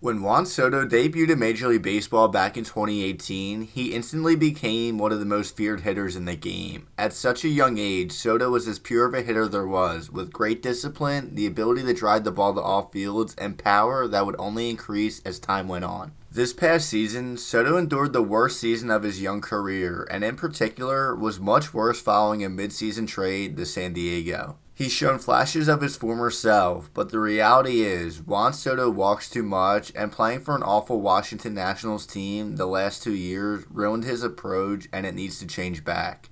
When Juan Soto debuted in Major League Baseball back in 2018, he instantly became one of the most feared hitters in the game. At such a young age, Soto was as pure of a hitter there was, with great discipline, the ability to drive the ball to all fields, and power that would only increase as time went on. This past season, Soto endured the worst season of his young career, and in particular, was much worse following a midseason trade to San Diego. He's shown flashes of his former self, but the reality is, Juan Soto walks too much, and playing for an awful Washington Nationals team the last 2 years ruined his approach, and it needs to change back.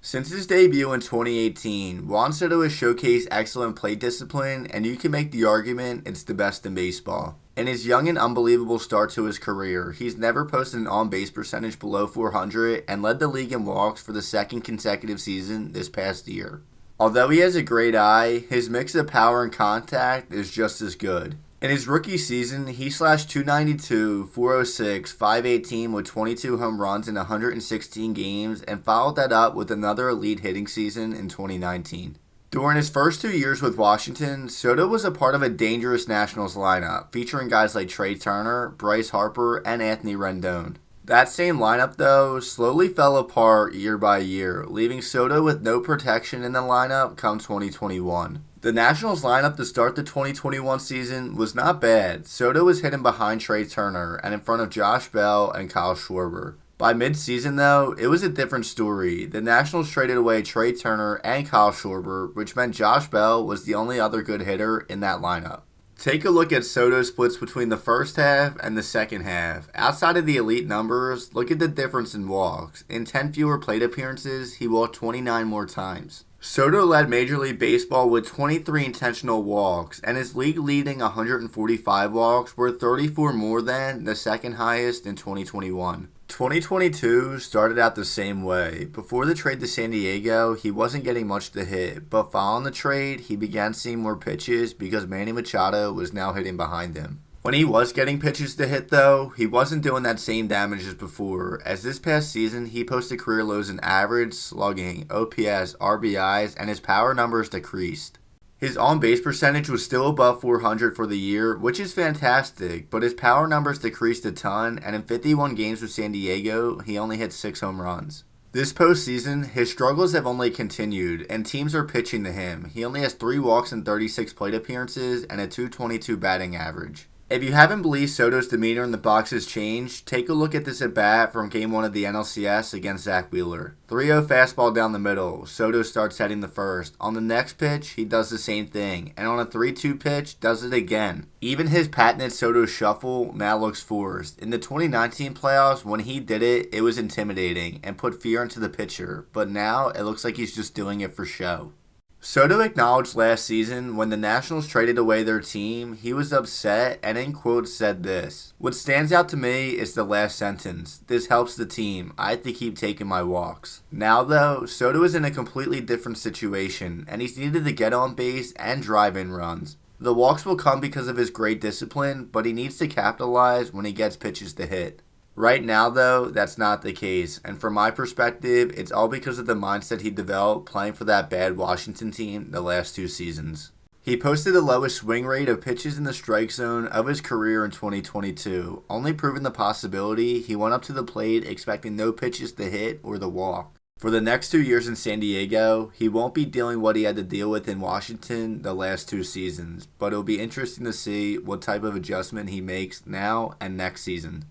Since his debut in 2018, Juan Soto has showcased excellent plate discipline, and you can make the argument it's the best in baseball. In his young and unbelievable start to his career, he's never posted an on-base percentage below 400 and led the league in walks for the second consecutive season this past year. Although he has a great eye, his mix of power and contact is just as good. In his rookie season, he slashed 292, 406, 518 with 22 home runs in 116 games and followed that up with another elite hitting season in 2019. During his first 2 years with Washington, Soto was a part of a dangerous Nationals lineup featuring guys like Trey Turner, Bryce Harper, and Anthony Rendon. That same lineup, though, slowly fell apart year by year, leaving Soto with no protection in the lineup come 2021. The Nationals lineup to start the 2021 season was not bad. Soto was hitting behind Trey Turner and in front of Josh Bell and Kyle Schwarber. By mid-season, though, it was a different story. The Nationals traded away Trey Turner and Kyle Schwarber, which meant Josh Bell was the only other good hitter in that lineup. Take a look at Soto's splits between the first half and the second half. Outside of the elite numbers, look at the difference in walks. In 10 fewer plate appearances, he walked 29 more times. Soto led Major League Baseball with 23 intentional walks, and his league-leading 145 walks were 34 more than the second highest in 2021. 2022 started out the same way. Before the trade to San Diego, he wasn't getting much to hit, but following the trade, he began seeing more pitches because Manny Machado was now hitting behind him. When he was getting pitches to hit, though, he wasn't doing that same damage as before, as this past season he posted career lows in average, slugging, OPS, RBIs, and his power numbers decreased. His on-base percentage was still above 400 for the year, which is fantastic, but his power numbers decreased a ton, and in 51 games with San Diego, he only hit 6 home runs. This postseason, his struggles have only continued, and teams are pitching to him. He only has 3 walks in 36 plate appearances and a .222 batting average. If you haven't believed Soto's demeanor in the box has changed, take a look at this at-bat from Game 1 of the NLCS against Zach Wheeler. 3-0 fastball down the middle. Soto starts heading the first. On the next pitch, he does the same thing. And on a 3-2 pitch, does it again. Even his patented Soto shuffle now looks forced. In the 2019 playoffs, when he did it, it was intimidating and put fear into the pitcher. But now, it looks like he's just doing it for show. Soto acknowledged last season when the Nationals traded away their team, he was upset and in quotes said this. "What stands out to me is the last sentence. This helps the team. I have to keep taking my walks." Now though, Soto is in a completely different situation and he's needed to get on base and drive in runs. The walks will come because of his great discipline, but he needs to capitalize when he gets pitches to hit. Right now, though, that's not the case, and from my perspective, it's all because of the mindset he developed playing for that bad Washington team the last 2 seasons. He posted the lowest swing rate of pitches in the strike zone of his career in 2022, only proving the possibility he went up to the plate expecting no pitches to hit or the walk. For the next 2 years in San Diego, he won't be dealing what he had to deal with in Washington the last 2 seasons, but it'll be interesting to see what type of adjustment he makes now and next season.